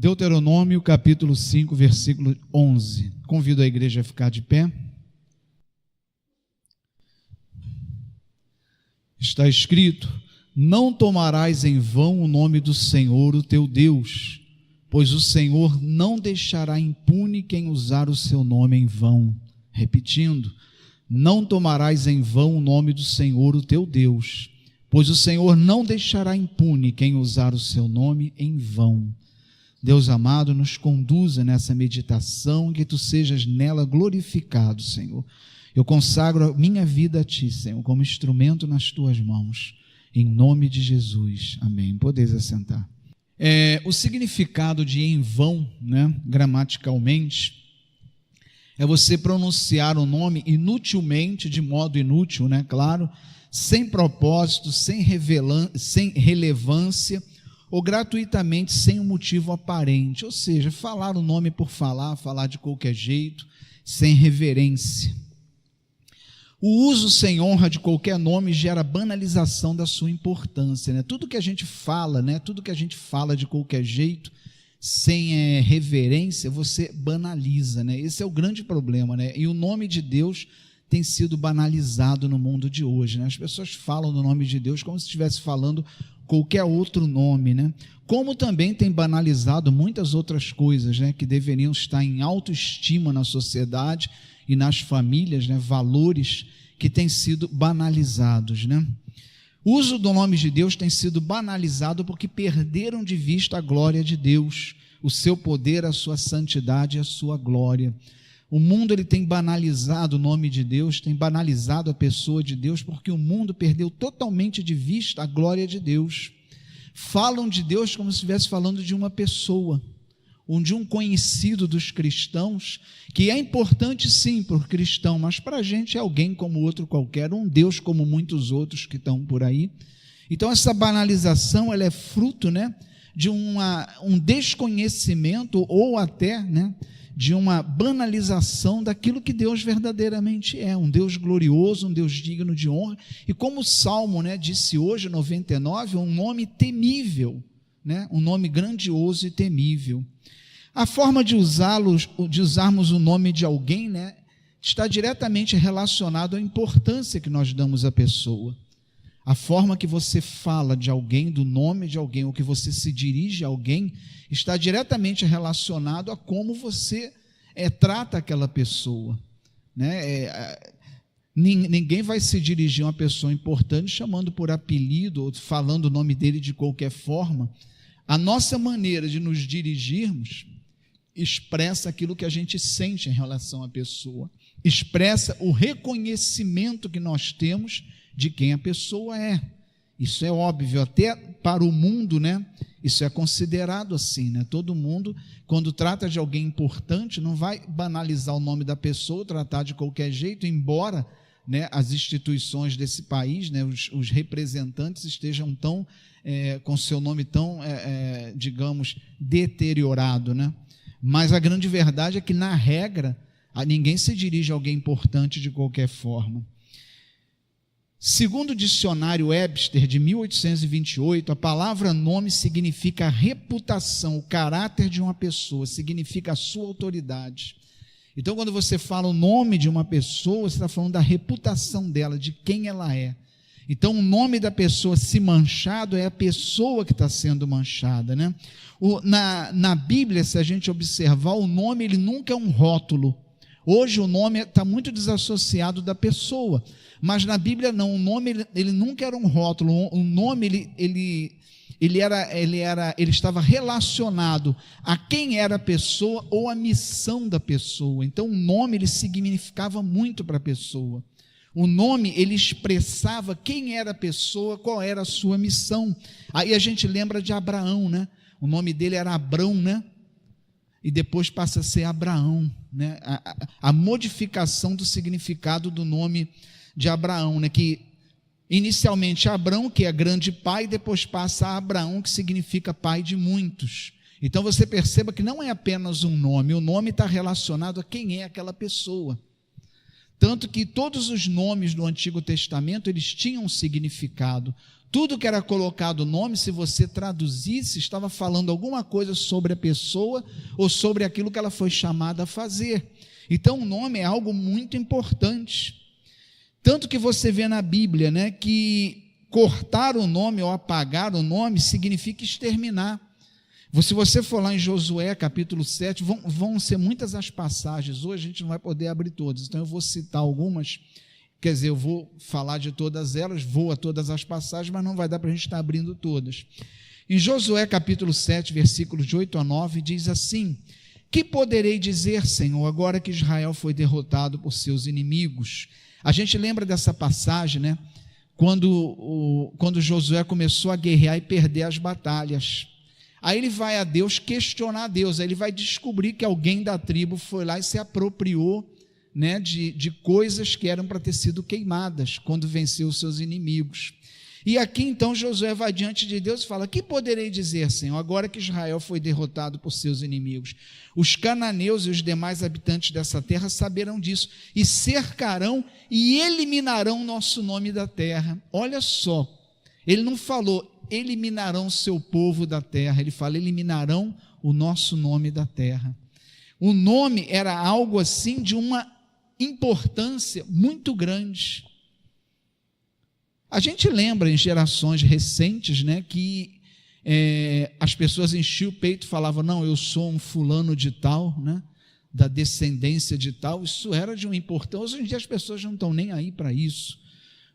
Deuteronômio, capítulo 5, versículo 11. Convido a igreja a ficar de pé. Está escrito: não tomarás em vão o nome do Senhor, o teu Deus, pois o Senhor não deixará impune quem usar o seu nome em vão. Repetindo, não tomarás em vão o nome do Senhor, o teu Deus, pois o Senhor não deixará impune quem usar o seu nome em vão. Deus amado, nos conduza nessa meditação, que tu sejas nela glorificado, Senhor. Eu consagro a minha vida a ti, Senhor, como instrumento nas tuas mãos, em nome de Jesus, amém. Podeis assentar. O significado de em vão, gramaticalmente, é você pronunciar o nome inutilmente, de modo inútil, claro, sem propósito, sem relevância, ou gratuitamente, sem um motivo aparente, ou seja, falar o nome por falar de qualquer jeito, sem reverência. O uso sem honra de qualquer nome gera banalização da sua importância, Tudo que a gente fala, tudo que a gente fala de qualquer jeito, sem reverência, você banaliza, Esse é o grande problema, E o nome de Deus tem sido banalizado no mundo de hoje, As pessoas falam do nome de Deus como se estivesse falando qualquer outro nome, Como também tem banalizado muitas outras coisas, que deveriam estar em autoestima na sociedade e nas famílias, valores que têm sido banalizados, O uso do nome de Deus tem sido banalizado porque perderam de vista a glória de Deus, o seu poder, a sua santidade e a sua glória. O mundo ele tem banalizado o nome de Deus, tem banalizado a pessoa de Deus, porque o mundo perdeu totalmente de vista a glória de Deus. Falam de Deus como se estivesse falando de uma pessoa, ou de um conhecido dos cristãos, que é importante sim para o cristão, mas para a gente é alguém como outro qualquer, um Deus como muitos outros que estão por aí. Então essa banalização ela é fruto de um desconhecimento, ou até de uma banalização daquilo que Deus verdadeiramente é, um Deus glorioso, um Deus digno de honra, e como o Salmo disse hoje, 99, um nome temível, um nome grandioso e temível. A forma de usarmos o nome de alguém, está diretamente relacionado à importância que nós damos à pessoa. A forma que você fala de alguém, do nome de alguém, ou que você se dirige a alguém, está diretamente relacionado a como você trata aquela pessoa. Ninguém vai se dirigir a uma pessoa importante chamando por apelido, ou falando o nome dele de qualquer forma. A nossa maneira de nos dirigirmos expressa aquilo que a gente sente em relação à pessoa, expressa o reconhecimento que nós temos de quem a pessoa é. Isso é óbvio, até para o mundo, isso é considerado assim, Todo mundo, quando trata de alguém importante, não vai banalizar o nome da pessoa, tratar de qualquer jeito, embora as instituições desse país, os representantes estejam tão, com seu nome tão, digamos, deteriorado, Mas a grande verdade é que, na regra, ninguém se dirige a alguém importante de qualquer forma. Segundo o dicionário Webster, de 1828, a palavra nome significa a reputação, o caráter de uma pessoa, significa a sua autoridade. Então, quando você fala o nome de uma pessoa, você está falando da reputação dela, de quem ela é. Então, o nome da pessoa se manchado é a pessoa que está sendo manchada, Na Bíblia, se a gente observar, o nome ele nunca é um rótulo. Hoje o nome está muito desassociado da pessoa, mas na Bíblia não, o nome ele nunca era um rótulo. O nome ele estava relacionado a quem era a pessoa ou a missão da pessoa. Então o nome ele significava muito para a pessoa. O nome ele expressava quem era a pessoa, qual era a sua missão. Aí a gente lembra de Abraão, O nome dele era Abrão, E depois passa a ser Abraão, A modificação do significado do nome de Abraão, Que inicialmente Abrão, que é grande pai, depois passa a Abraão, que significa pai de muitos. Então você perceba que não é apenas um nome, o nome está relacionado a quem é aquela pessoa. Tanto que todos os nomes do Antigo Testamento, eles tinham um significado. Tudo que era colocado nome, se você traduzisse, estava falando alguma coisa sobre a pessoa ou sobre aquilo que ela foi chamada a fazer. Então, o nome é algo muito importante. Tanto que você vê na Bíblia, né, que cortar o nome ou apagar o nome significa exterminar. Se você for lá em Josué, capítulo 7, vão ser muitas as passagens. Hoje a gente não vai poder abrir todas, então eu vou citar algumas. Quer dizer, eu vou falar de todas elas, vou a todas as passagens, mas não vai dar para a gente estar abrindo todas. Em Josué capítulo 7, versículos de 8 a 9, diz assim: que poderei dizer, Senhor, agora que Israel foi derrotado por seus inimigos? A gente lembra dessa passagem, né? Quando Josué começou a guerrear e perder as batalhas. Aí ele vai a Deus questionar a Deus, aí ele vai descobrir que alguém da tribo foi lá e se apropriou, né, de coisas que eram para ter sido queimadas, quando venceu os seus inimigos. E aqui então Josué vai diante de Deus e fala: que poderei dizer, Senhor, agora que Israel foi derrotado por seus inimigos? Os cananeus e os demais habitantes dessa terra saberão disso, e cercarão e eliminarão nosso nome da terra. Olha só, ele não falou eliminarão seu povo da terra, ele fala eliminarão o nosso nome da terra. O nome era algo assim de uma importância muito grande. A gente lembra em gerações recentes, né, que as pessoas enchiam o peito e falavam: não, eu sou um fulano de tal, né, da descendência de tal. Isso era de uma importância. Hoje em dia as pessoas não estão nem aí para isso.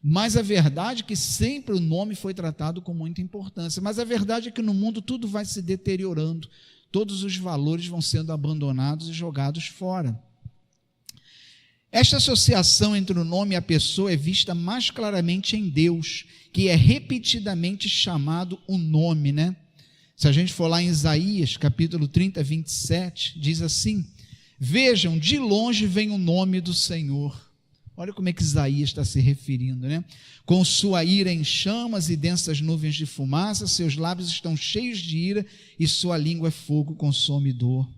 Mas a verdade é que sempre o nome foi tratado com muita importância. Mas a verdade é que no mundo tudo vai se deteriorando, todos os valores vão sendo abandonados e jogados fora. Esta associação entre o nome e a pessoa é vista mais claramente em Deus, que é repetidamente chamado o nome, né? Se a gente for lá em Isaías, capítulo 30, 27, diz assim: vejam, de longe vem o nome do Senhor. Olha como é que Isaías está se referindo, né? Com sua ira em chamas e densas nuvens de fumaça, seus lábios estão cheios de ira e sua língua é fogo consumidor.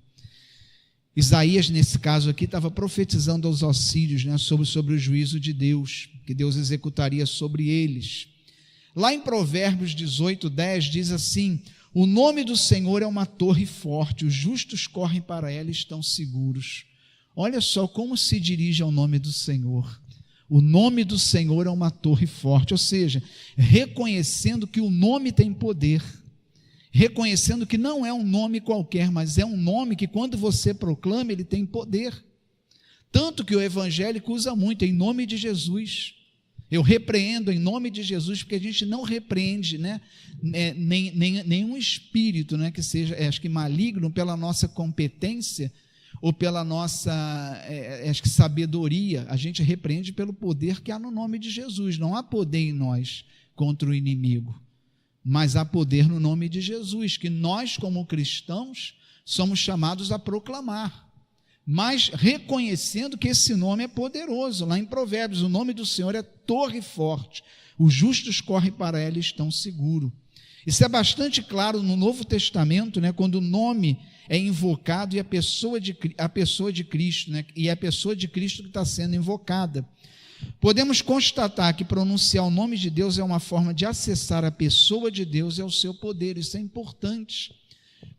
Isaías, nesse caso aqui, estava profetizando aos assírios, né, sobre o juízo de Deus, que Deus executaria sobre eles. Lá em Provérbios 18, 10, diz assim: o nome do Senhor é uma torre forte, os justos correm para ela e estão seguros. Olha só como se dirige ao nome do Senhor. O nome do Senhor é uma torre forte, ou seja, reconhecendo que o nome tem poder, reconhecendo que não é um nome qualquer, mas é um nome que quando você proclama, ele tem poder. Tanto que o evangélico usa muito, em nome de Jesus. Eu repreendo em nome de Jesus, porque a gente não repreende, né, nenhum espírito, né, que seja, acho que maligno, pela nossa competência, ou pela nossa sabedoria. A gente repreende pelo poder que há no nome de Jesus. Não há poder em nós contra o inimigo, mas há poder no nome de Jesus, que nós, como cristãos, somos chamados a proclamar, mas reconhecendo que esse nome é poderoso. Lá em Provérbios, o nome do Senhor é torre forte, os justos correm para ela e estão seguros. Isso é bastante claro no Novo Testamento, né, quando o nome é invocado e a pessoa de Cristo, né, e é a pessoa de Cristo que está sendo invocada. Podemos constatar que pronunciar o nome de Deus é uma forma de acessar a pessoa de Deus e ao seu poder. Isso é importante.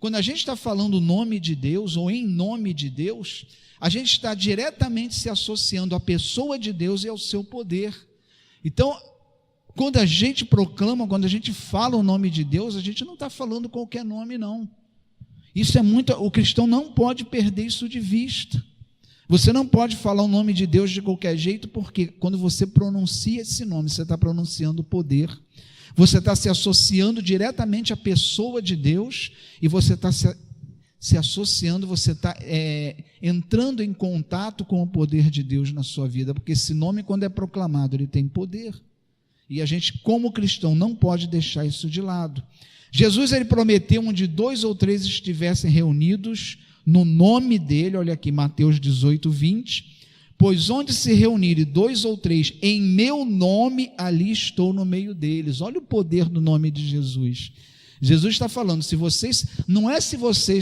Quando a gente está falando o nome de Deus ou em nome de Deus, a gente está diretamente se associando à pessoa de Deus e ao seu poder. Então, quando a gente proclama, quando a gente fala o nome de Deus, a gente não está falando qualquer nome, não. Isso é muito, o cristão não pode perder isso de vista. Você não pode falar o nome de Deus de qualquer jeito, porque quando você pronuncia esse nome, você está pronunciando o poder, você está se associando diretamente à pessoa de Deus, e você está se associando, você está entrando em contato com o poder de Deus na sua vida, porque esse nome, quando é proclamado, ele tem poder, e a gente, como cristão, não pode deixar isso de lado. Jesus, ele prometeu: onde 2 ou 3 estivessem reunidos no nome dele, olha aqui, Mateus 18, 20, pois onde se reunirem 2 ou 3 em meu nome, ali estou no meio deles. Olha o poder do nome de Jesus. Jesus está falando, se vocês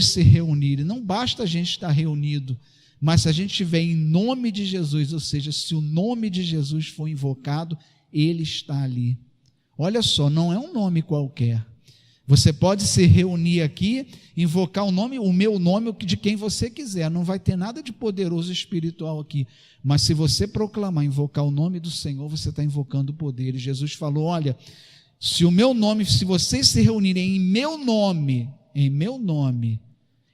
se reunirem, não basta a gente estar reunido, Mas se a gente estiver em nome de Jesus, ou seja, se o nome de Jesus for invocado, ele está ali. Olha só, não é um nome qualquer. Você pode se reunir aqui, invocar o meu nome, de quem você quiser, não vai ter nada de poderoso espiritual aqui, mas se você proclamar, invocar o nome do Senhor, você está invocando o poder. E Jesus falou, olha, se vocês se reunirem em meu nome,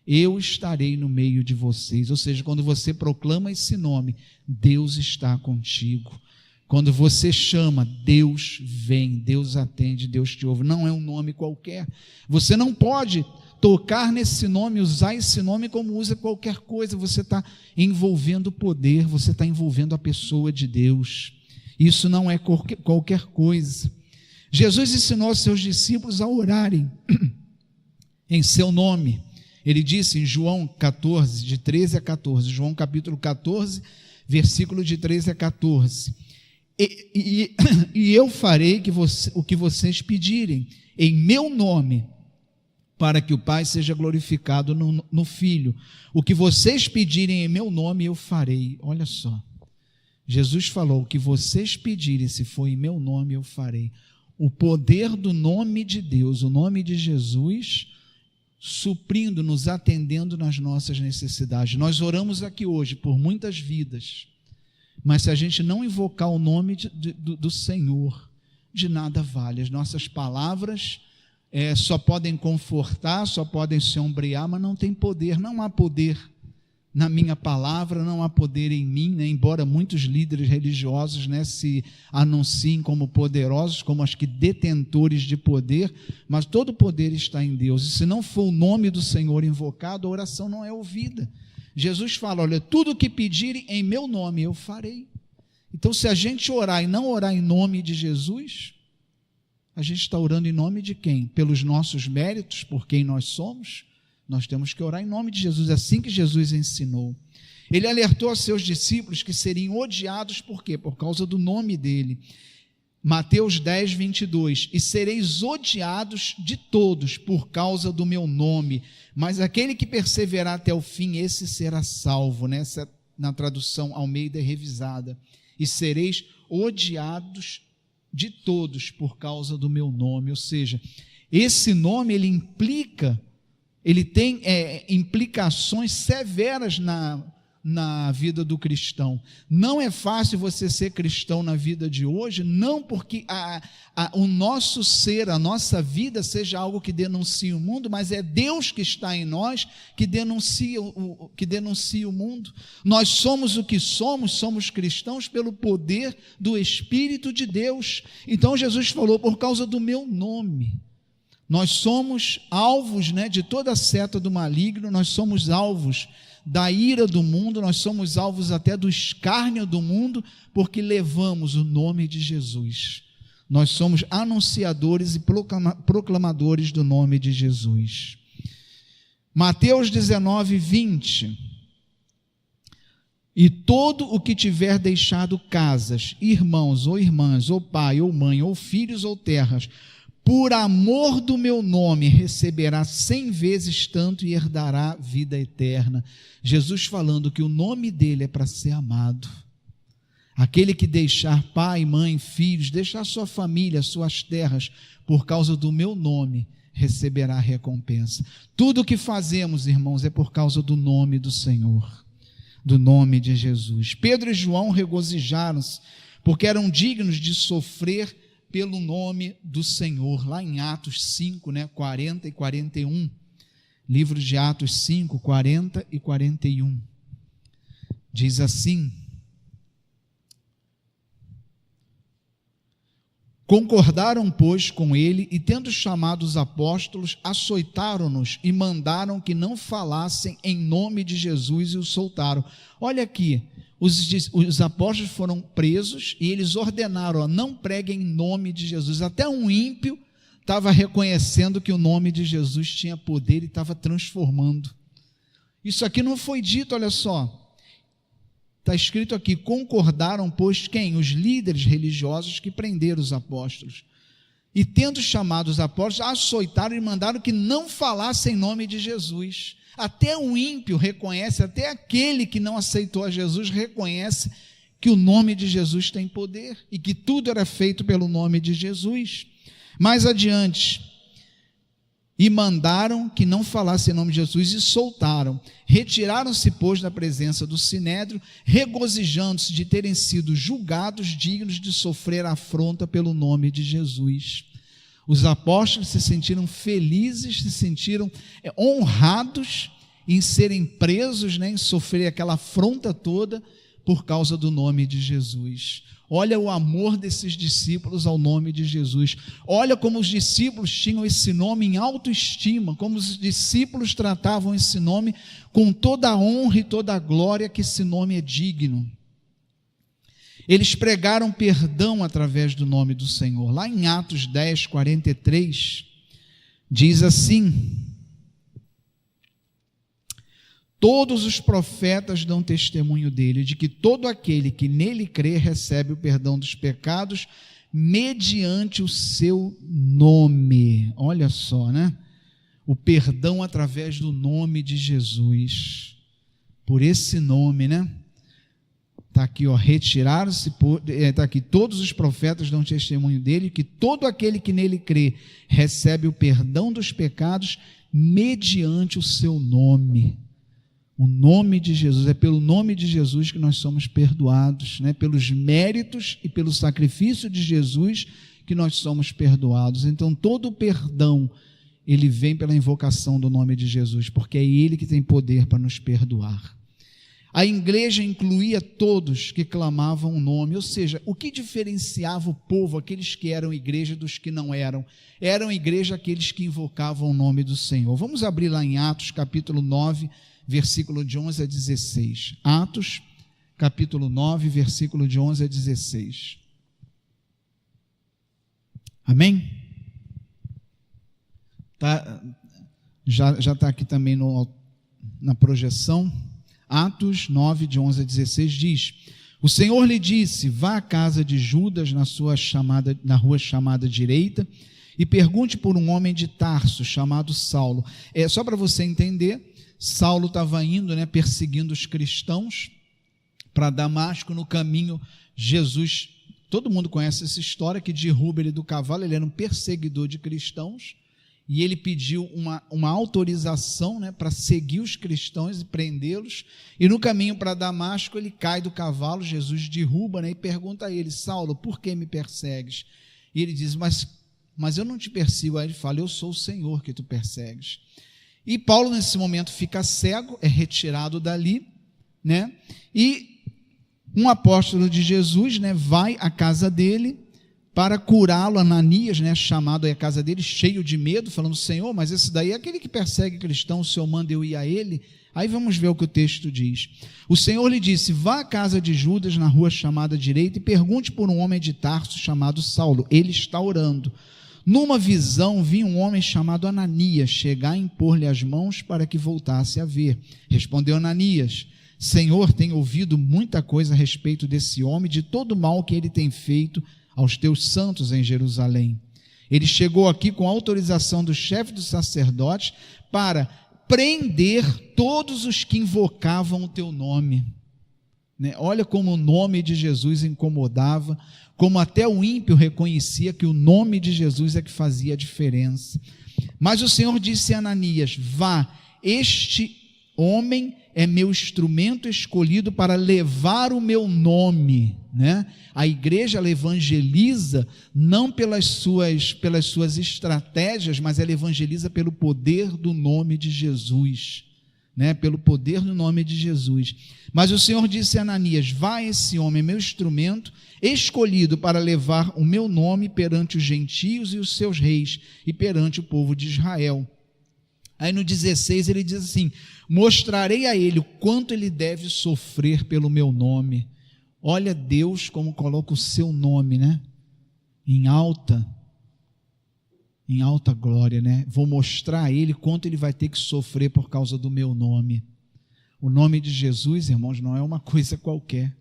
eu estarei no meio de vocês. Ou seja, quando você proclama esse nome, Deus está contigo. Quando você chama, Deus vem, Deus atende, Deus te ouve. Não é um nome qualquer. Você não pode tocar nesse nome, usar esse nome como usa qualquer coisa. Você está envolvendo o poder, você está envolvendo a pessoa de Deus. Isso não é qualquer coisa. Jesus ensinou aos seus discípulos a orarem em seu nome. Ele disse em João 14, de 13 a 14, João capítulo 14, versículo de 13 a 14. E eu farei o que vocês pedirem em meu nome, para que o Pai seja glorificado no Filho. O que vocês pedirem em meu nome, eu farei. Olha só, Jesus falou, o que vocês pedirem, se for em meu nome, eu farei. O poder do nome de Deus, o nome de Jesus, suprindo, nos atendendo nas nossas necessidades. Nós oramos aqui hoje por muitas vidas, mas se a gente não invocar o nome do Senhor, de nada vale. As nossas palavras só podem confortar, só podem se ombrear, mas não tem poder. Não há poder na minha palavra, não há poder em mim, né? Embora muitos líderes religiosos, né, se anunciem como poderosos, como acho que detentores de poder, mas todo poder está em Deus. E se não for o nome do Senhor invocado, a oração não é ouvida. Jesus fala, olha, tudo o que pedirem em meu nome, eu farei. Então, se a gente orar e não orar em nome de Jesus, a gente está orando em nome de quem? Pelos nossos méritos, por quem nós somos? Nós temos que orar em nome de Jesus, assim que Jesus ensinou. Ele alertou aos seus discípulos que seriam odiados, por quê? Por causa do nome dele. Mateus 10, 22, e sereis odiados de todos por causa do meu nome, mas aquele que perseverar até o fim, esse será salvo, né? Essa, na tradução Almeida revisada, e sereis odiados de todos por causa do meu nome. Ou seja, esse nome ele tem implicações severas na vida do cristão. Não é fácil você ser cristão na vida de hoje, não porque o nosso ser, a nossa vida seja algo que denuncia o mundo, mas é Deus que está em nós que denuncia o mundo. Nós somos o que somos cristãos pelo poder do Espírito de Deus. Então Jesus falou, por causa do meu nome. Nós somos alvos, né, de toda a seta do maligno, nós somos alvos da ira do mundo, nós somos alvos até do escárnio do mundo, porque levamos o nome de Jesus. Nós somos anunciadores e proclamadores do nome de Jesus. Mateus 19, 20. E todo o que tiver deixado casas, irmãos ou irmãs, ou pai ou mãe, ou filhos ou terras, por amor do meu nome, receberá 100 vezes tanto e herdará vida eterna. Jesus falando que o nome dele é para ser amado. Aquele que deixar pai, mãe, filhos, deixar sua família, suas terras, por causa do meu nome, receberá recompensa. Tudo o que fazemos, irmãos, é por causa do nome do Senhor, do nome de Jesus. Pedro e João regozijaram-se, porque eram dignos de sofrer pelo nome do Senhor, lá em Atos 5, 40 e 41, livro de Atos 5, 40 e 41, diz assim: concordaram, pois, com ele, e tendo chamado os apóstolos, açoitaram-nos e mandaram que não falassem em nome de Jesus e os soltaram. Olha aqui, os apóstolos foram presos e eles ordenaram, não preguem em nome de Jesus. Até um ímpio estava reconhecendo que o nome de Jesus tinha poder e estava transformando. Isso aqui não foi dito, olha só, está escrito aqui, concordaram, pois, quem? Os líderes religiosos que prenderam os apóstolos. E tendo chamado os apóstolos, açoitaram e mandaram que não falassem em nome de Jesus. Até o ímpio reconhece, até aquele que não aceitou a Jesus reconhece que o nome de Jesus tem poder e que tudo era feito pelo nome de Jesus. Mais adiante, e mandaram que não falasse em nome de Jesus e soltaram. Retiraram-se, pois, da presença do sinédrio, regozijando-se de terem sido julgados dignos de sofrer afronta pelo nome de Jesus. Os apóstolos se sentiram felizes, se sentiram honrados em serem presos, em sofrer aquela afronta toda por causa do nome de Jesus. Olha o amor desses discípulos ao nome de Jesus. Olha como os discípulos tinham esse nome em autoestima, como os discípulos tratavam esse nome com toda a honra e toda a glória que esse nome é digno. Eles pregaram perdão através do nome do Senhor. Lá em Atos 10, 43, diz assim: todos os profetas dão testemunho dele, de que todo aquele que nele crê recebe o perdão dos pecados, mediante o seu nome. Olha só, né? O perdão através do nome de Jesus. Por esse nome, né? Está aqui, ó, retiraram-se, está aqui, todos os profetas dão testemunho dele, que todo aquele que nele crê recebe o perdão dos pecados, mediante o seu nome. O nome de Jesus, é pelo nome de Jesus que nós somos perdoados, né? Pelos méritos e pelo sacrifício de Jesus que nós somos perdoados. Então todo o perdão, ele vem pela invocação do nome de Jesus, porque é ele que tem poder para nos perdoar. A igreja incluía todos que clamavam o nome, ou seja, o que diferenciava o povo, aqueles que eram igreja dos que não eram? Eram igreja aqueles que invocavam o nome do Senhor. Vamos abrir lá em Atos capítulo 9, versículo de 11 a 16. Atos, capítulo 9, versículo de 11 a 16. Amém? Já está aqui também na projeção. Atos 9, de 11 a 16 diz: o Senhor lhe disse, vá à casa de Judas na rua chamada direita, e pergunte por um homem de Tarso, chamado Saulo. Só para você entender, Saulo estava indo, perseguindo os cristãos para Damasco. No caminho, Jesus, todo mundo conhece essa história, que derruba ele do cavalo. Ele era um perseguidor de cristãos, e ele pediu uma autorização, para seguir os cristãos e prendê-los, e no caminho para Damasco ele cai do cavalo. Jesus derruba, e pergunta a ele: Saulo, por que me persegues? E ele diz, mas eu não te persigo. Aí ele fala: eu sou o Senhor que tu persegues. E Paulo nesse momento fica cego, é retirado dali, e um apóstolo de Jesus, vai à casa dele para curá-lo. Ananias, chamado à casa dele, cheio de medo, falando: Senhor, mas esse daí é aquele que persegue cristão, o Senhor manda eu ir a ele? Aí vamos ver o que o texto diz. O Senhor lhe disse: vá à casa de Judas, na rua chamada direita, e pergunte por um homem de Tarso chamado Saulo, ele está orando. Numa visão, vi um homem chamado Ananias chegar e impor-lhe as mãos para que voltasse a ver. Respondeu Ananias: Senhor, tenho ouvido muita coisa a respeito desse homem, de todo o mal que ele tem feito aos teus santos em Jerusalém. Ele chegou aqui com autorização do chefe dos sacerdotes para prender todos os que invocavam o teu nome. Olha como o nome de Jesus incomodava, como até o ímpio reconhecia que o nome de Jesus é que fazia a diferença. Mas o Senhor disse a Ananias: vá, este homem é meu instrumento escolhido para levar o meu nome. A igreja, ela evangeliza não pelas suas estratégias, mas ela evangeliza pelo poder do nome de Jesus. Pelo poder do nome de Jesus. Mas o Senhor disse a Ananias: vá, esse homem é meu instrumento escolhido para levar o meu nome perante os gentios e os seus reis e perante o povo de Israel. Aí no 16 ele diz assim: mostrarei a ele o quanto ele deve sofrer pelo meu nome. Olha Deus como coloca o seu nome, em alta glória, Vou mostrar a ele quanto ele vai ter que sofrer por causa do meu nome. O nome de Jesus, irmãos, não é uma coisa qualquer,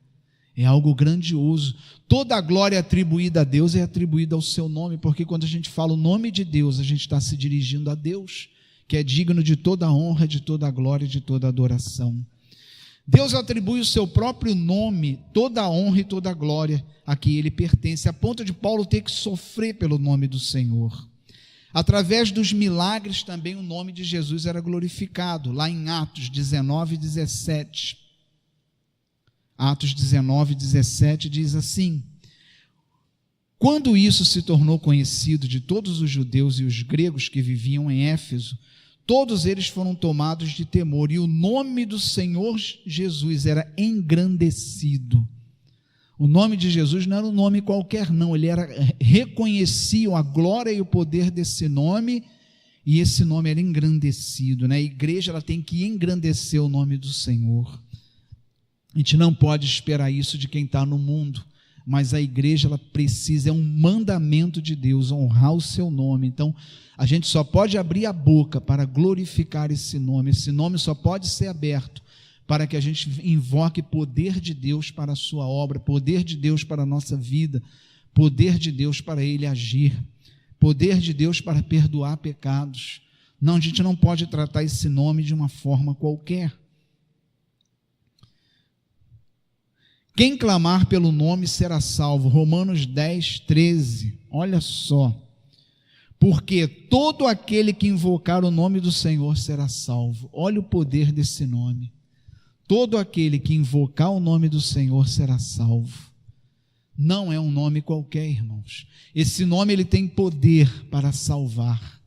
é algo grandioso. Toda a glória atribuída a Deus é atribuída ao seu nome, porque quando a gente fala o nome de Deus, a gente está se dirigindo a Deus, que é digno de toda a honra, de toda a glória e de toda a adoração. Deus atribui o seu próprio nome, toda a honra e toda a glória a que ele pertence, a ponto de Paulo ter que sofrer pelo nome do Senhor. Através dos milagres também o nome de Jesus era glorificado, lá em Atos 19, 17. Atos 19, 17 diz assim: quando isso se tornou conhecido de todos os judeus e os gregos que viviam em Éfeso, todos eles foram tomados de temor, e o nome do Senhor Jesus era engrandecido. O nome de Jesus não era um nome qualquer, não. Reconheciam a glória e o poder desse nome, e esse nome era engrandecido, né? A igreja ela tem que engrandecer o nome do Senhor. A gente não pode esperar isso de quem está no mundo, mas a igreja ela precisa, é um mandamento de Deus, honrar o seu nome. Então, a gente só pode abrir a boca para glorificar esse nome só pode ser aberto para que a gente invoque poder de Deus para a sua obra, poder de Deus para a nossa vida, poder de Deus para Ele agir, poder de Deus para perdoar pecados. Não, a gente não pode tratar esse nome de uma forma qualquer. Quem clamar pelo nome será salvo. Romanos 10, 13. Olha só. Porque todo aquele que invocar o nome do Senhor será salvo. Olha o poder desse nome. Todo aquele que invocar o nome do Senhor será salvo. Não é um nome qualquer, irmãos. Esse nome ele tem poder para salvar.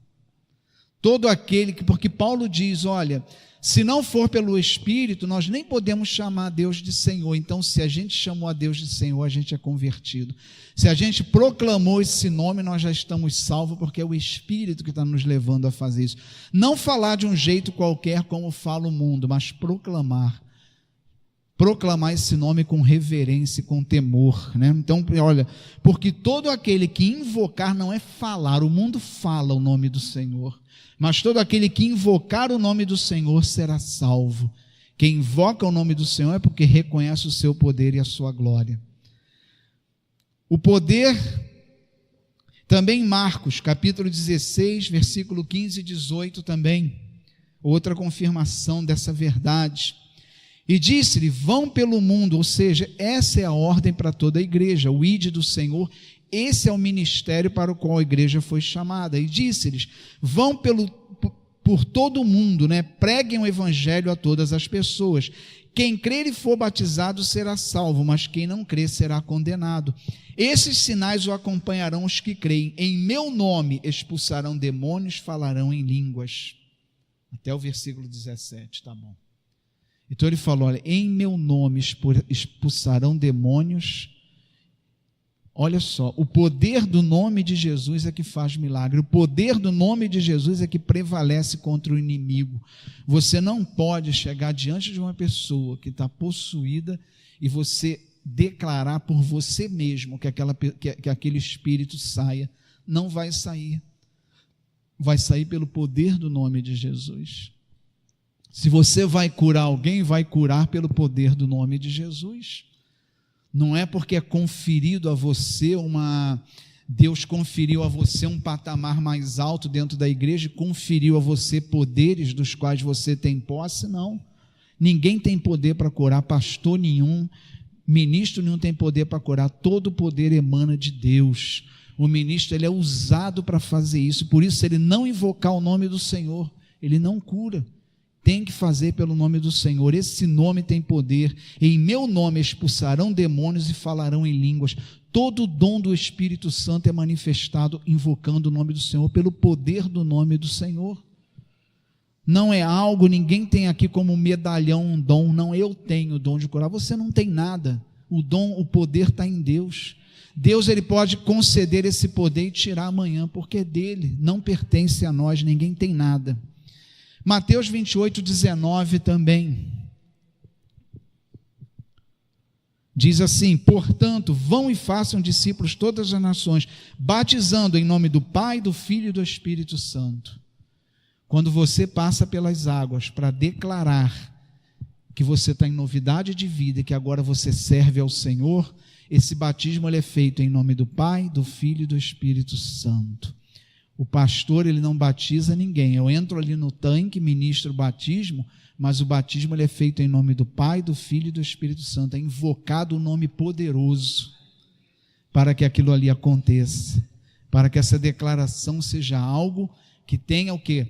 Todo aquele que, porque Paulo diz, olha, se não for pelo Espírito, nós nem podemos chamar a Deus de Senhor. Então, se a gente chamou a Deus de Senhor, a gente é convertido. Se a gente proclamou esse nome, nós já estamos salvos, porque é o Espírito que está nos levando a fazer isso. Não falar de um jeito qualquer como fala o mundo, mas proclamar esse nome com reverência e com temor, né? Então, olha, porque todo aquele que invocar, não é falar, o mundo fala o nome do Senhor, mas todo aquele que invocar o nome do Senhor será salvo. Quem invoca o nome do Senhor é porque reconhece o seu poder e a sua glória. O poder, também em Marcos, capítulo 16, versículo 15 e 18 também, outra confirmação dessa verdade. E disse-lhe, vão pelo mundo, ou seja, essa é a ordem para toda a igreja, o ide do Senhor, esse é o ministério para o qual a igreja foi chamada. E disse-lhes, vão por todo o mundo, né? Preguem o evangelho a todas as pessoas. Quem crer e for batizado será salvo, mas quem não crer será condenado. Esses sinais o acompanharão os que creem. Em meu nome expulsarão demônios, falarão em línguas. Até o versículo 17, tá bom. Então ele falou, olha, em meu nome expulsarão demônios. Olha só, o poder do nome de Jesus é que faz milagre, o poder do nome de Jesus é que prevalece contra o inimigo. Você não pode chegar diante de uma pessoa que está possuída e você declarar por você mesmo que aquele espírito saia. Não vai sair. Vai sair pelo poder do nome de Jesus. Se você vai curar alguém, vai curar pelo poder do nome de Jesus. Não é porque é conferido a você Deus conferiu a você um patamar mais alto dentro da igreja, conferiu a você poderes dos quais você tem posse, não. Ninguém tem poder para curar, pastor nenhum, ministro nenhum tem poder para curar, todo o poder emana de Deus. O ministro ele é usado para fazer isso, por isso se ele não invocar o nome do Senhor, ele não cura. Tem que fazer pelo nome do Senhor, esse nome tem poder, em meu nome expulsarão demônios e falarão em línguas. Todo o dom do Espírito Santo é manifestado invocando o nome do Senhor, pelo poder do nome do Senhor. Não é algo, ninguém tem aqui como medalhão um dom, não, eu tenho o dom de curar, você não tem nada, o dom, o poder está em Deus. Deus ele pode conceder esse poder e tirar amanhã, porque é dele, não pertence a nós, ninguém tem nada. Mateus 28, 19 também, diz assim, portanto, vão e façam discípulos todas as nações, batizando em nome do Pai, do Filho e do Espírito Santo. Quando você passa pelas águas para declarar que você está em novidade de vida e que agora você serve ao Senhor, esse batismo ele é feito em nome do Pai, do Filho e do Espírito Santo. O pastor, ele não batiza ninguém. Eu entro ali no tanque, ministro o batismo, mas o batismo ele é feito em nome do Pai, do Filho e do Espírito Santo. É invocado o nome poderoso para que aquilo ali aconteça, para que essa declaração seja algo que tenha o quê?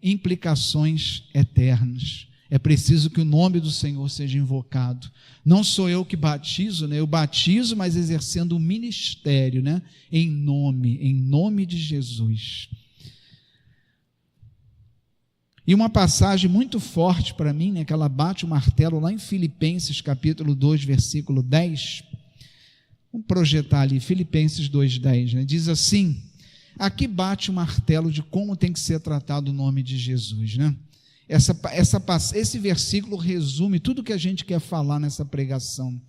Implicações eternas. É preciso que o nome do Senhor seja invocado. Não sou eu que batizo, né? Eu batizo, mas exercendo o ministério, né? Em nome de Jesus. E uma passagem muito forte para mim, né? Que ela bate o martelo lá em Filipenses capítulo 2, versículo 10. Vamos projetar ali, Filipenses 2,10, né? Diz assim, aqui bate o martelo de como tem que ser tratado o nome de Jesus, né? Esse versículo resume tudo que a gente quer falar nessa pregação.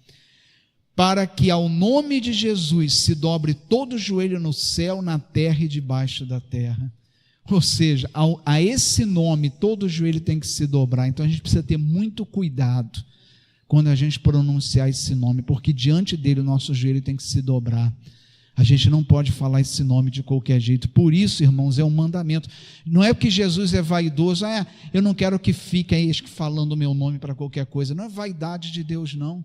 Para que ao nome de Jesus se dobre todo o joelho no céu, na terra e debaixo da terra. Ou seja, a esse nome todo o joelho tem que se dobrar. Então a gente precisa ter muito cuidado quando a gente pronunciar esse nome, porque diante dele o nosso joelho tem que se dobrar. A gente não pode falar esse nome de qualquer jeito. Por isso, irmãos, é um mandamento. Não é porque Jesus é vaidoso, eu não quero que fique aí falando o meu nome para qualquer coisa. Não é vaidade de Deus, não.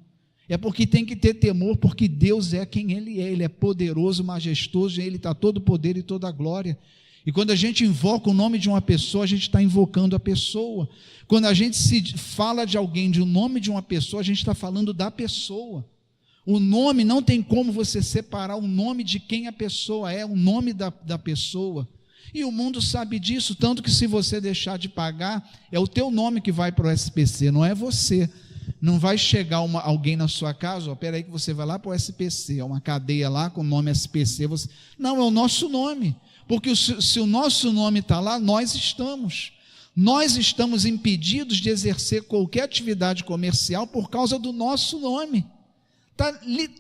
É porque tem que ter temor, porque Deus é quem Ele é. Ele é poderoso, majestoso, e Ele está todo o poder e toda a glória. E quando a gente invoca o nome de uma pessoa, a gente está invocando a pessoa. Quando a gente se fala de alguém, de um nome de uma pessoa, a gente está falando da pessoa. O nome, não tem como você separar o nome de quem a pessoa é, o nome da pessoa. E o mundo sabe disso, tanto que se você deixar de pagar, é o teu nome que vai para o SPC, não é você. Não vai chegar alguém na sua casa, espera aí que você vai lá para o SPC, é uma cadeia lá com o nome SPC. Não, é o nosso nome, porque se o nosso nome está lá, nós estamos. Nós estamos impedidos de exercer qualquer atividade comercial por causa do nosso nome. Está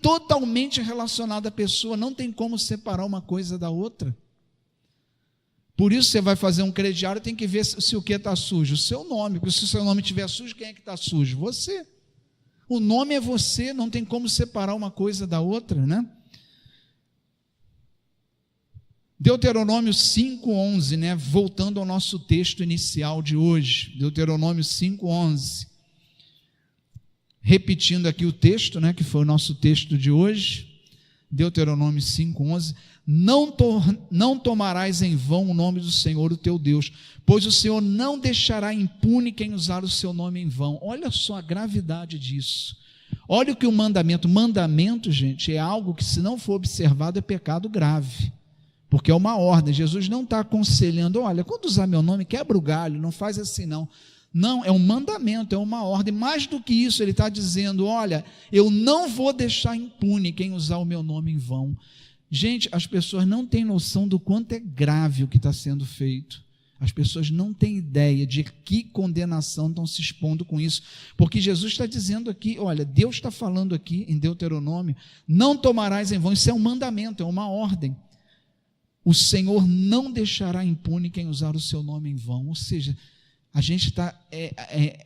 totalmente relacionado à pessoa, não tem como separar uma coisa da outra. Por isso você vai fazer um crediário, tem que ver se o que está sujo, o seu nome, porque se o seu nome estiver sujo, quem é que está sujo? Você. O nome é você, não tem como separar uma coisa da outra, né? Deuteronômio 5,11, né? Voltando ao nosso texto inicial de hoje, Deuteronômio 5,11. Repetindo aqui o texto, né, que foi o nosso texto de hoje, Deuteronômio 5,11, não tomarás em vão o nome do Senhor, o teu Deus, pois o Senhor não deixará impune quem usar o seu nome em vão. Olha só a gravidade disso. Olha o que o mandamento, gente, é algo que se não for observado é pecado grave, porque é uma ordem. Jesus não está aconselhando, olha, quando usar meu nome, quebra o galho, não faz assim não. Não, é um mandamento, é uma ordem. Mais do que isso, ele está dizendo, olha, eu não vou deixar impune quem usar o meu nome em vão. Gente, as pessoas não têm noção do quanto é grave o que está sendo feito. As pessoas não têm ideia de que condenação estão se expondo com isso, porque Jesus está dizendo aqui, olha, Deus está falando aqui em Deuteronômio, não tomarás em vão, isso é um mandamento, é uma ordem. O Senhor não deixará impune quem usar o seu nome em vão, ou seja, a gente está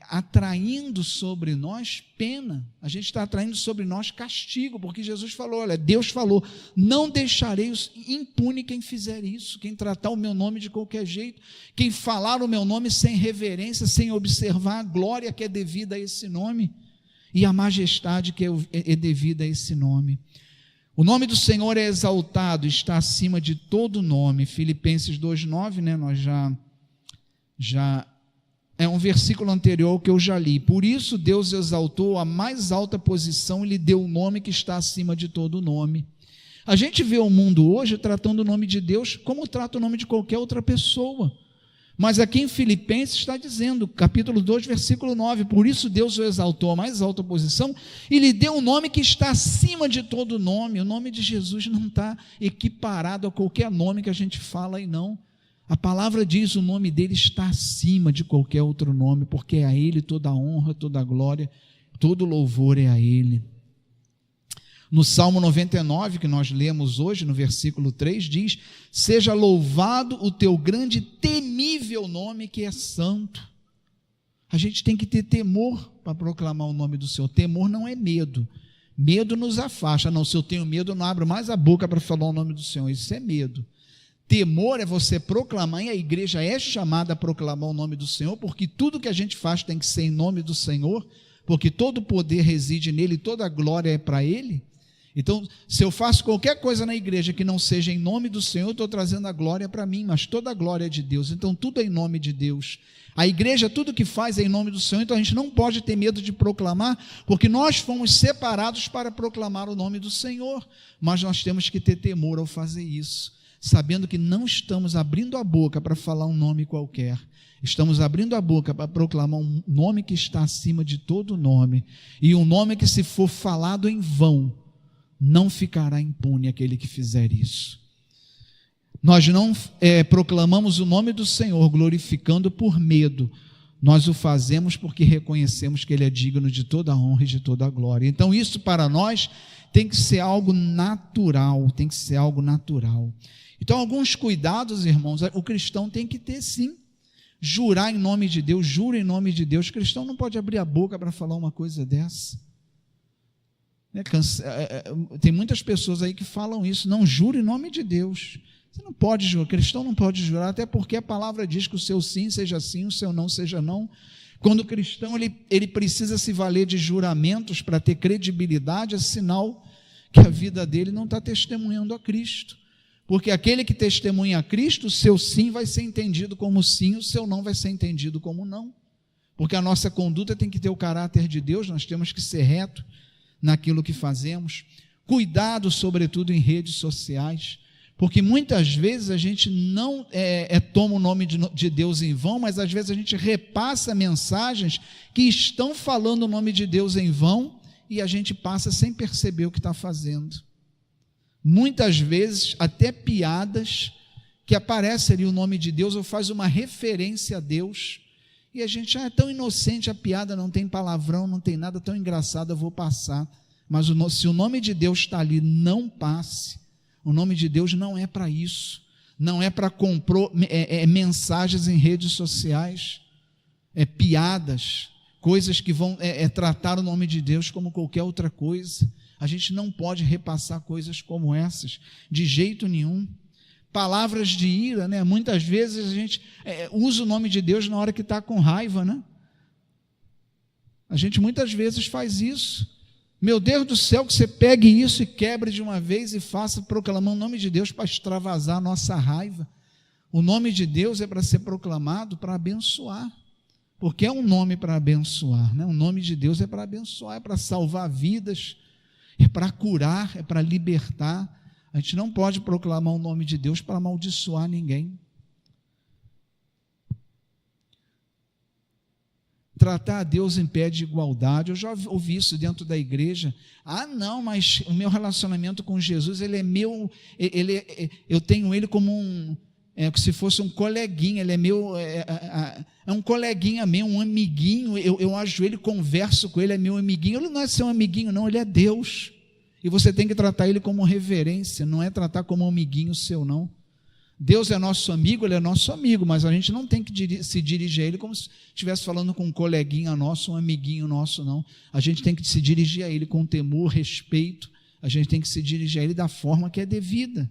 atraindo sobre nós pena, a gente está atraindo sobre nós castigo, porque Jesus falou, olha, Deus falou, não deixarei impune quem fizer isso, quem tratar o meu nome de qualquer jeito, quem falar o meu nome sem reverência, sem observar a glória que é devida a esse nome, e a majestade que é devida a esse nome. O nome do Senhor é exaltado, está acima de todo nome. Filipenses 2,9, né, nós já é um versículo anterior que eu já li. Por isso Deus exaltou a mais alta posição e lhe deu o nome que está acima de todo nome. A gente vê o mundo hoje tratando o nome de Deus como trata o nome de qualquer outra pessoa. Mas aqui em Filipenses está dizendo, capítulo 2, versículo 9, por isso Deus o exaltou a mais alta posição e lhe deu um nome que está acima de todo nome. O nome de Jesus não está equiparado a qualquer nome que a gente fala aí não. A palavra diz, o nome dele está acima de qualquer outro nome, porque é a ele toda a honra, toda a glória, todo louvor é a ele. No Salmo 99, que nós lemos hoje, no versículo 3, diz, seja louvado o teu grande e temível nome que é santo. A gente tem que ter temor para proclamar o nome do Senhor. Temor não é medo. Medo nos afasta. Não, se eu tenho medo, eu não abro mais a boca para falar o nome do Senhor. Isso é medo. Temor é você proclamar, e a igreja é chamada a proclamar o nome do Senhor, porque tudo que a gente faz tem que ser em nome do Senhor, porque todo o poder reside nele, toda a glória é para ele. Então, se eu faço qualquer coisa na igreja que não seja em nome do Senhor, eu estou trazendo a glória para mim, mas toda a glória é de Deus, então tudo é em nome de Deus. A igreja, tudo que faz é em nome do Senhor, então a gente não pode ter medo de proclamar, porque nós fomos separados para proclamar o nome do Senhor, mas nós temos que ter temor ao fazer isso, sabendo que não estamos abrindo a boca para falar um nome qualquer, estamos abrindo a boca para proclamar um nome que está acima de todo nome, e um nome que, se for falado em vão, não ficará impune aquele que fizer isso. Nós não proclamamos o nome do Senhor glorificando por medo, nós o fazemos porque reconhecemos que Ele é digno de toda a honra e de toda a glória. Então isso para nós tem que ser algo natural, tem que ser algo natural. Então alguns cuidados, irmãos, o cristão tem que ter sim. Jurar em nome de Deus, jura em nome de Deus. O cristão não pode abrir a boca para falar uma coisa dessa. Tem muitas pessoas aí que falam isso, não jure em nome de Deus. Você não pode jurar, o cristão não pode jurar, até porque a palavra diz que o seu sim seja sim, o seu não seja não. Quando o cristão ele precisa se valer de juramentos para ter credibilidade, é sinal que a vida dele não está testemunhando a Cristo, porque aquele que testemunha a Cristo, o seu sim vai ser entendido como sim, o seu não vai ser entendido como não, porque a nossa conduta tem que ter o caráter de Deus, nós temos que ser reto naquilo que fazemos. Cuidado, sobretudo em redes sociais, porque muitas vezes a gente não toma o nome de Deus em vão, mas às vezes a gente repassa mensagens que estão falando o nome de Deus em vão, e a gente passa sem perceber o que está fazendo. Muitas vezes até piadas que aparece ali o nome de Deus, ou faz uma referência a Deus, e a gente é tão inocente, a piada não tem palavrão, não tem nada, tão engraçado, eu vou passar. Mas se o nome de Deus está ali, não passe. O nome de Deus não é para isso, não é para comprar mensagens em redes sociais, piadas, coisas que vão tratar o nome de Deus como qualquer outra coisa. A gente não pode repassar coisas como essas, de jeito nenhum. Palavras de ira, né? Muitas vezes a gente usa o nome de Deus na hora que está com raiva, né? A gente muitas vezes faz isso. Meu Deus do céu, que você pegue isso e quebre de uma vez e faça proclamar o nome de Deus para extravasar a nossa raiva. O nome de Deus é para ser proclamado para abençoar, porque é um nome para abençoar, né? O nome de Deus é para abençoar, é para salvar vidas, é para curar, é para libertar. A gente não pode proclamar o nome de Deus para amaldiçoar ninguém. Tratar a Deus em pé de igualdade. Eu já ouvi isso dentro da igreja. Ah, não, mas o meu relacionamento com Jesus, ele é meu, eu tenho ele como se fosse um coleguinha, ele é meu, é um coleguinha meu, um amiguinho, eu ajoelho, converso com ele, é meu amiguinho. Ele não é seu amiguinho, não, ele é Deus. E você tem que tratar ele como reverência, não é tratar como um amiguinho seu, não. Deus é nosso amigo, Ele é nosso amigo, mas a gente não tem que se dirigir a Ele como se estivesse falando com um coleguinha nosso, um amiguinho nosso, não. A gente tem que se dirigir a Ele com temor, respeito, a gente tem que se dirigir a Ele da forma que é devida.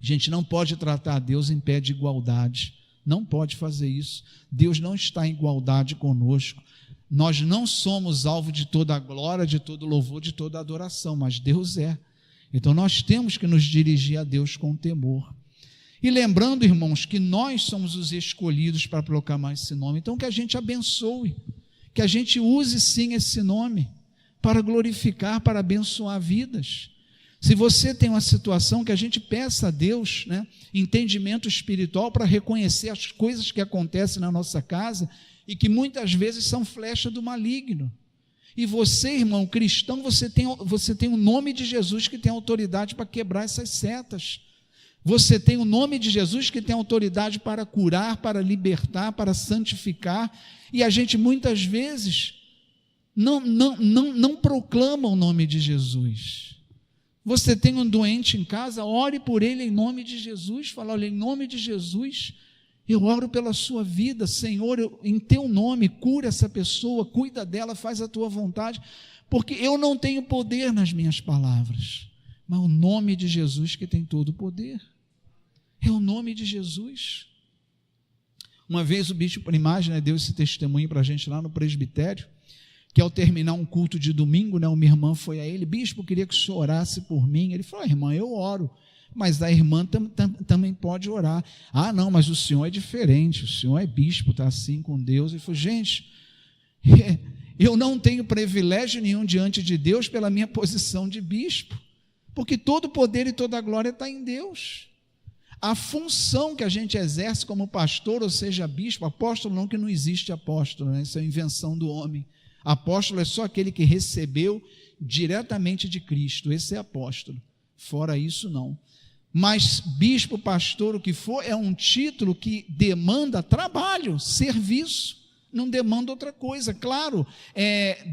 A gente não pode tratar a Deus em pé de igualdade, não pode fazer isso. Deus não está em igualdade conosco. Nós não somos alvo de toda a glória, de todo louvor, de toda adoração, mas Deus é. Então nós temos que nos dirigir a Deus com temor. E lembrando, irmãos, que nós somos os escolhidos para proclamar esse nome. Então que a gente abençoe, que a gente use sim esse nome para glorificar, para abençoar vidas. Se você tem uma situação, que a gente peça a Deus, né, entendimento espiritual para reconhecer as coisas que acontecem na nossa casa e que muitas vezes são flecha do maligno. E você, irmão cristão, você tem o nome de Jesus que tem autoridade para quebrar essas setas. Você tem o nome de Jesus que tem autoridade para curar, para libertar, para santificar. E a gente muitas vezes não proclama o nome de Jesus. Você tem um doente em casa, ore por ele em nome de Jesus. Fala, olha, em nome de Jesus, eu oro pela sua vida, Senhor, em teu nome, cura essa pessoa, cuida dela, faz a tua vontade, porque eu não tenho poder nas minhas palavras, mas o nome de Jesus que tem todo o poder. É o nome de Jesus. Uma vez o bispo Primagem, deu esse testemunho para a gente lá no presbitério, que ao terminar um culto de domingo, uma irmã foi a ele: bispo, eu queria que o senhor orasse por mim. Ele falou: irmã, eu oro, mas a irmã também pode orar. Ah, não, mas o senhor é diferente, o senhor é bispo, está assim com Deus. Ele falou: gente, eu não tenho privilégio nenhum diante de Deus pela minha posição de bispo, porque todo o poder e toda a glória está em Deus. A função que a gente exerce como pastor, ou seja, bispo, apóstolo não, que não existe apóstolo, isso é invenção do homem. Apóstolo é só aquele que recebeu diretamente de Cristo, esse é apóstolo. Fora isso, não. Mas bispo, pastor, o que for, é um título que demanda trabalho, serviço, não demanda outra coisa. Claro,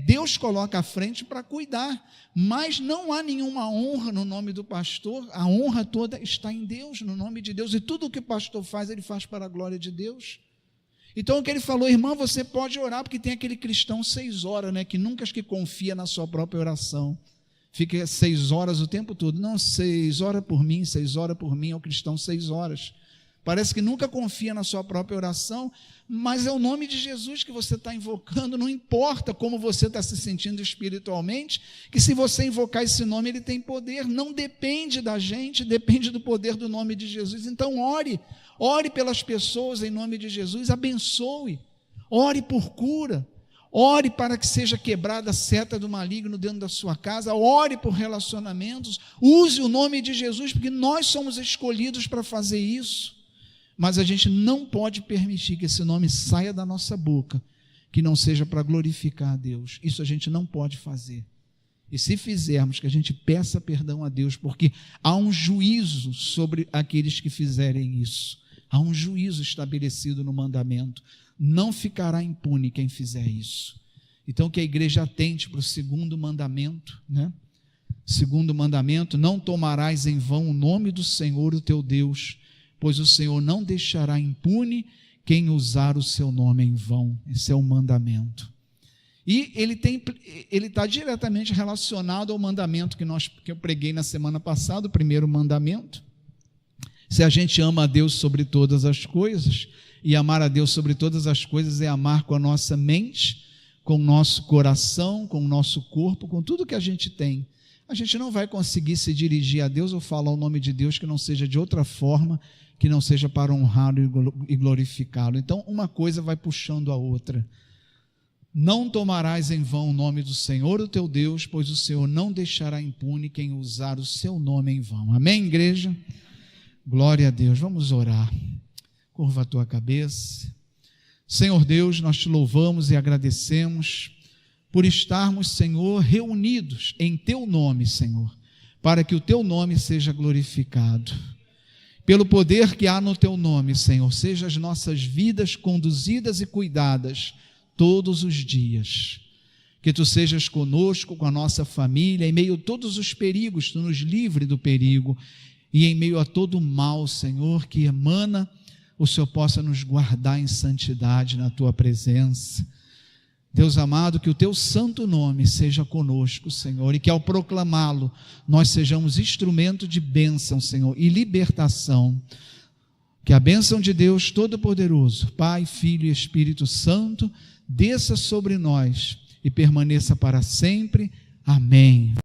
Deus coloca à frente para cuidar, mas não há nenhuma honra no nome do pastor, a honra toda está em Deus, no nome de Deus, e tudo o que o pastor faz, ele faz para a glória de Deus. Então o que ele falou: irmã, você pode orar, porque tem aquele cristão 6 horas, que nunca que confia na sua própria oração, fica 6 horas o tempo todo, não, 6 horas por mim, 6 horas por mim, é o cristão 6 horas, parece que nunca confia na sua própria oração, mas é o nome de Jesus que você está invocando, não importa como você está se sentindo espiritualmente, que se você invocar esse nome, ele tem poder, não depende da gente, depende do poder do nome de Jesus. Então ore pelas pessoas em nome de Jesus, abençoe, ore por cura, ore para que seja quebrada a seta do maligno dentro da sua casa, ore por relacionamentos, use o nome de Jesus, porque nós somos escolhidos para fazer isso. Mas a gente não pode permitir que esse nome saia da nossa boca, que não seja para glorificar a Deus. Isso a gente não pode fazer. E se fizermos, que a gente peça perdão a Deus, porque há um juízo sobre aqueles que fizerem isso. Há um juízo estabelecido no mandamento. Não ficará impune quem fizer isso. Então que a igreja atente para o segundo mandamento, Segundo mandamento: não tomarás em vão o nome do Senhor, o teu Deus, pois o Senhor não deixará impune quem usar o seu nome em vão. Esse é o mandamento. E ele está diretamente relacionado ao mandamento que eu preguei na semana passada, o primeiro mandamento. Se a gente ama a Deus sobre todas as coisas, e amar a Deus sobre todas as coisas é amar com a nossa mente, com o nosso coração, com o nosso corpo, com tudo que a gente tem. A gente não vai conseguir se dirigir a Deus ou falar o nome de Deus que não seja de outra forma, que não seja para honrá-lo e glorificá-lo. Então, uma coisa vai puxando a outra. Não tomarás em vão o nome do Senhor, o teu Deus, pois o Senhor não deixará impune quem usar o seu nome em vão. Amém, igreja? Glória a Deus. Vamos orar. Curva a tua cabeça. Senhor Deus, nós te louvamos e agradecemos por estarmos, Senhor, reunidos em teu nome, Senhor, para que o teu nome seja glorificado. Pelo poder que há no teu nome, Senhor, seja as nossas vidas conduzidas e cuidadas todos os dias. Que tu sejas conosco, com a nossa família, em meio a todos os perigos, tu nos livre do perigo, e em meio a todo o mal, Senhor, que emana, o Senhor possa nos guardar em santidade na tua presença. Deus amado, que o teu santo nome seja conosco, Senhor, e que ao proclamá-lo, nós sejamos instrumento de bênção, Senhor, e libertação. Que a bênção de Deus Todo-Poderoso, Pai, Filho e Espírito Santo, desça sobre nós e permaneça para sempre. Amém.